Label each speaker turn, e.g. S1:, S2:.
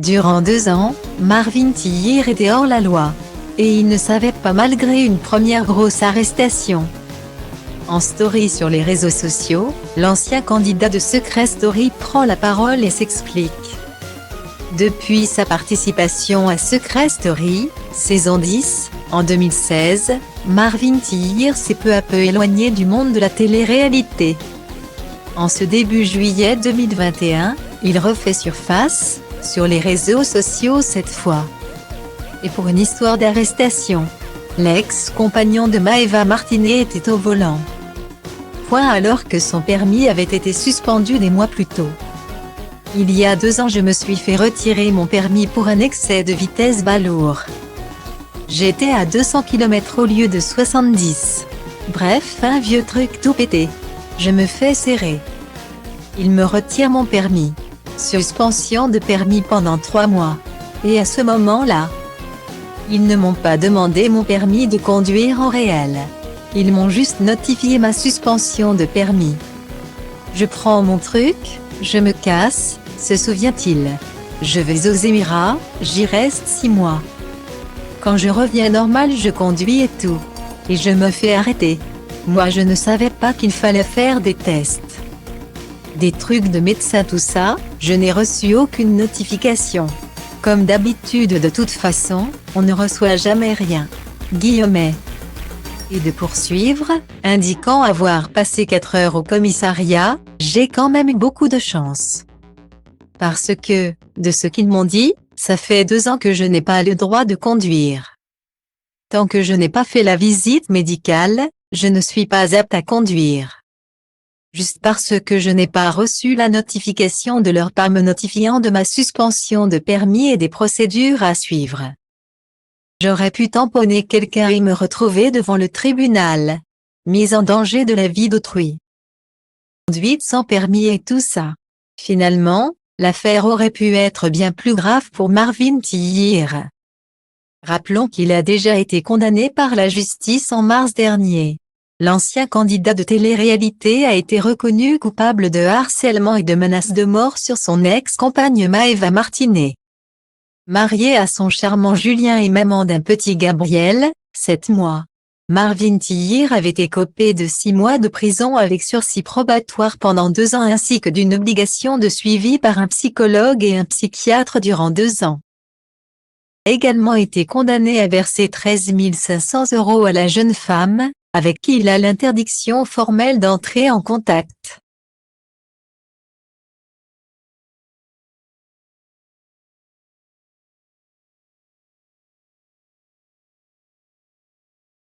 S1: Durant 2 ans, Marvin Tillir était hors la loi. Et il ne savait pas malgré une première grosse arrestation. En story sur les réseaux sociaux, l'ancien candidat de Secret Story prend la parole et s'explique. Depuis sa participation à Secret Story, saison 10, en 2016, Marvin Tillir s'est peu à peu éloigné du monde de la télé-réalité. En ce début juillet 2021, il refait surface, sur les réseaux sociaux cette fois. Et pour une histoire d'arrestation. L'ex-compagnon de Maeva Martinet était au volant. Point alors que son permis avait été suspendu des mois plus tôt. Il y a 2 ans je me suis fait retirer mon permis pour un excès de vitesse balourd. J'étais à 200 km au lieu de 70. Bref, un vieux truc tout pété. Je me fais serrer. Il me retire mon permis. Suspension de permis pendant 3 mois. Et à ce moment-là, ils ne m'ont pas demandé mon permis de conduire en réel. Ils m'ont juste notifié ma suspension de permis. Je prends mon truc, je me casse, se souvient-il. Je vais aux Émirats, j'y reste 6 mois. Quand je reviens normal je conduis et tout. Et je me fais arrêter. Moi je ne savais pas qu'il fallait faire des tests. Des trucs de médecin tout ça, je n'ai reçu aucune notification. Comme d'habitude de toute façon, on ne reçoit jamais rien. Guillemets. Et de poursuivre, indiquant avoir passé 4 heures au commissariat, j'ai quand même eu beaucoup de chance. Parce que, de ce qu'ils m'ont dit, ça fait 2 ans que je n'ai pas le droit de conduire. Tant que je n'ai pas fait la visite médicale, je ne suis pas apte à conduire. Juste parce que je n'ai pas reçu la notification de leur part me notifiant de ma suspension de permis et des procédures à suivre. J'aurais pu tamponner quelqu'un et me retrouver devant le tribunal. Mise en danger de la vie d'autrui. Conduite sans permis et tout ça. Finalement, l'affaire aurait pu être bien plus grave pour Marvin Tillir. Rappelons qu'il a déjà été condamné par la justice en mars dernier. L'ancien candidat de télé-réalité a été reconnu coupable de harcèlement et de menaces de mort sur son ex-compagne Maeva Martinet. Marié à son charmant Julien et maman d'un petit Gabriel, 7 mois. Marvin Tillir avait écopé de 6 mois de prison avec sursis probatoire pendant 2 ans ainsi que d'une obligation de suivi par un psychologue et un psychiatre durant 2 ans. A également été condamné à verser 13 500 € à la jeune femme, avec qui il a l'interdiction formelle d'entrer en contact.